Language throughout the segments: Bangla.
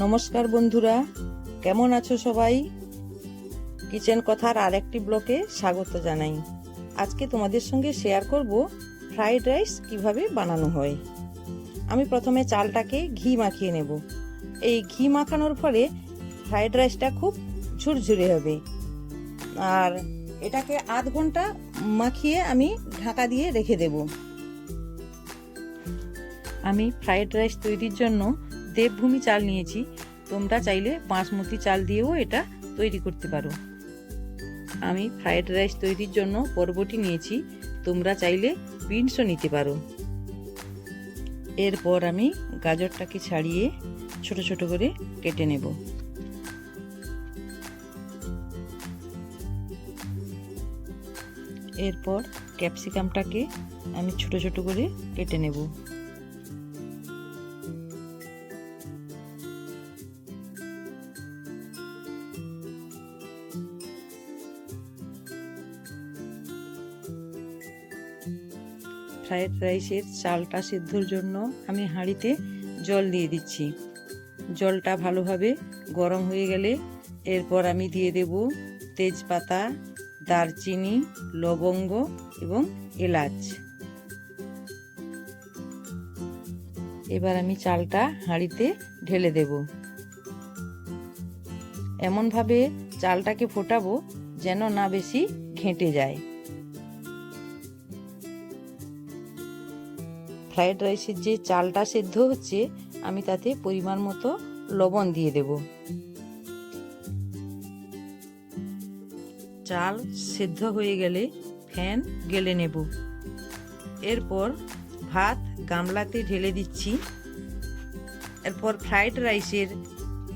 নমস্কার বন্ধুরা, কেমন আছো সবাই? কিচেন কথার আরেকটি ব্লকে স্বাগত জানাই। আজকে তোমাদের সঙ্গে শেয়ার করব ফ্রাইড রাইস কিভাবে বানানো হয়। আমি প্রথমে চালটাকে ঘি মাখিয়ে নেব। এই ঘি মাখানোর ফলে ফ্রাইড রাইসটা খুব ঝুরঝুরে হবে। আর এটাকে আধ ঘন্টা মাখিয়ে আমি ঢাকা দিয়ে রেখে দেব। আমি ফ্রাইড রাইস তৈরির জন্য দেবভূমি চাল নিয়েছি। তোমরা চাইলে বাসমতি চাল দিয়েও এটা তৈরি করতে পারো। আমি ফ্রাইড রাইস তৈরির জন্য বরবটি নিয়েছি, তোমরা চাইলে বিনসও নিতে পারো। এরপর আমি গাজরটাকে ছাড়িয়ে ছোট ছোট করে কেটে নেব। এরপর ক্যাপসিকামটাকে আমি ছোট ছোট করে কেটে নেব। ফ্রাইড রাইসের চালটা সিদ্ধর জন্য আমি হাঁড়িতে জল দিয়ে দিচ্ছি। জলটা ভালোভাবে গরম হয়ে গেলে এরপর আমি দিয়ে দেব তেজপাতা, দারচিনি, লবঙ্গ এবং এলাচ। এবার আমি চালটা হাঁড়িতে ঢেলে দেব। এমনভাবে চালটাকে ফোটাবো যেন না বেশি ঘেঁটে যায়। ফ্রাইড রাইসের যে চালটা সেদ্ধ হচ্ছে আমি তাতে পরিমাণ মতো লবণ দিয়ে দেব। চাল সেদ্ধ হয়ে গেলে ফ্যান গেলে নেব। এরপর ভাত গামলাতে ঢেলে দিচ্ছি। এরপর ফ্রাইড রাইসের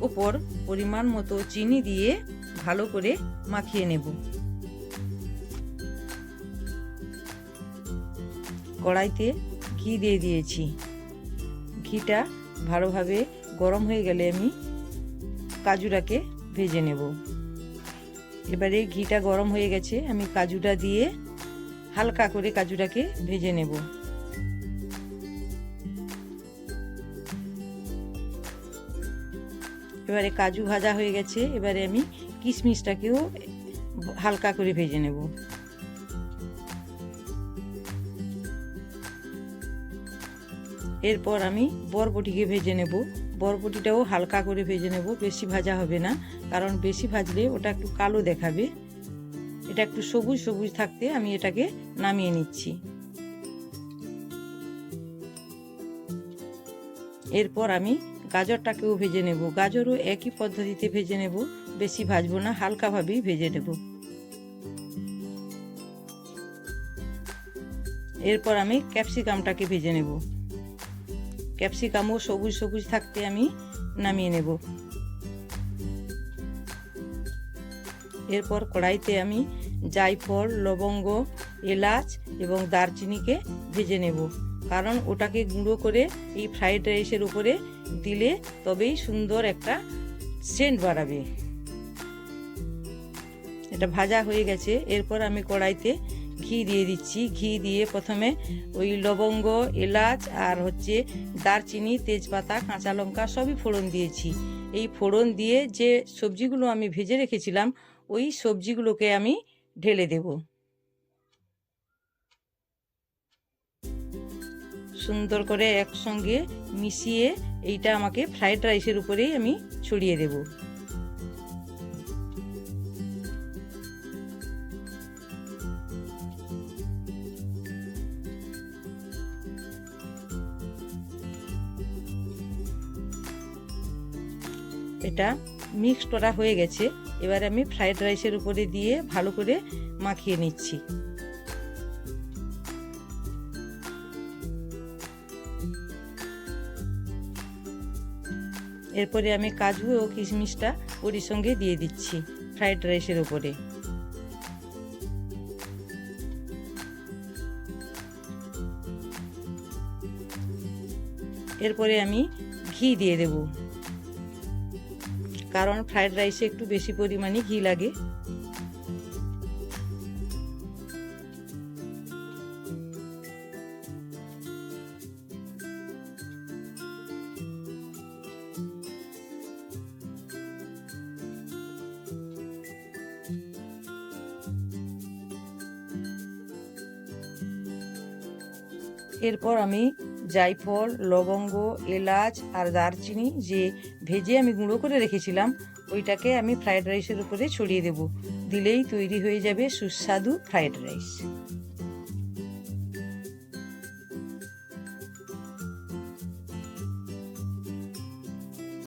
উপর পরিমাণ মতো চিনি দিয়ে ভালো করে মাখিয়ে নেব। কড়াইতে ঘি দিয়ে দিয়েছি। ঘিটা ভালোভাবে গরম হয়ে গেলে আমি কাজুটাকে ভেজে নেব। এবারে ঘিটা গরম হয়ে গেছে, আমি কাজুটা দিয়ে হালকা করে কাজুটাকে ভেজে নেব। এবারে কাজু ভাজা হয়ে গেছে, এবারে আমি কিশমিশটাকেও হালকা করে ভেজে নেব। এরপর আমি বরবটিকে ভেজে নেব। বরবটিটাও হালকা করে ভেজে নেব, বেশি ভাজা হবে না, কারণ বেশি ভাজলে ওটা একটু কালো দেখাবে। এটা একটু সবুজ সবুজ থাকতে আমি এটাকে নামিয়ে নিচ্ছি। এরপর আমি গাজরটাকেও ভেজে নেব। গাজরও একই পদ্ধতিতে ভেজে নেব, বেশি ভাজবো না, হালকাভাবেই ভেজে নেব। এরপর আমি ক্যাপসিকামটাকে ভেজে নেব। ক্যাপসিকামও সবুজ সবুজ থাকতে আমি নামিয়ে নেব। এরপর কড়াইতে আমি জায়ফল, লবঙ্গ, এলাচ এবং দারচিনিকে ভেজে নেব, কারণ ওটাকে গুঁড়ো করে এই ফ্রাইড রাইসের উপরে দিলে তবেই সুন্দর একটা সেন্ট বাড়াবে। এটা ভাজা হয়ে গেছে। এরপর আমি কড়াইতে ঘি দিয়ে দিচ্ছি। ঘি দিয়ে প্রথমে ওই লবঙ্গ, এলাচ আর দারচিনি, তেজপাতা, কাঁচা লঙ্কা সবই ফোড়ন দিয়েছি। এই ফোড়ন দিয়ে যে সবজিগুলো আমি ভেজে রেখেছিলাম ওই সবজিগুলোকে আমি ঢেলে দেব। সুন্দর করে একসঙ্গে মিশিয়ে এইটা আমাকে ফ্রাইড রাইসের উপরেই আমি ছড়িয়ে দেব। এটা মিক্সড করা হয়ে গেছে। এবার আমি ফ্রাইড রাইসের উপরে দিয়ে ভালো করে মাখিয়ে নিচ্ছি। এরপরে আমি কাজু ও কিশমিশটা ওর সঙ্গে দিয়ে দিচ্ছি ফ্রাইড রাইসের উপরে। এরপরে আমি ঘি দিয়ে দেব, কারণ ফ্রাইড রাইসে একটু বেশি পরিমাণে ঘি লাগে। এরপর আমি জায়ফল, লবঙ্গ, এলাচ আর দারচিনি যে ভেজে আমি গুঁড়ো করে রেখেছিলাম ওইটাকে আমি ফ্রাইড রাইসের উপরে ছড়িয়ে দেব। দিলেই তৈরি হয়ে যাবে সুস্বাদু ফ্রাইড রাইস।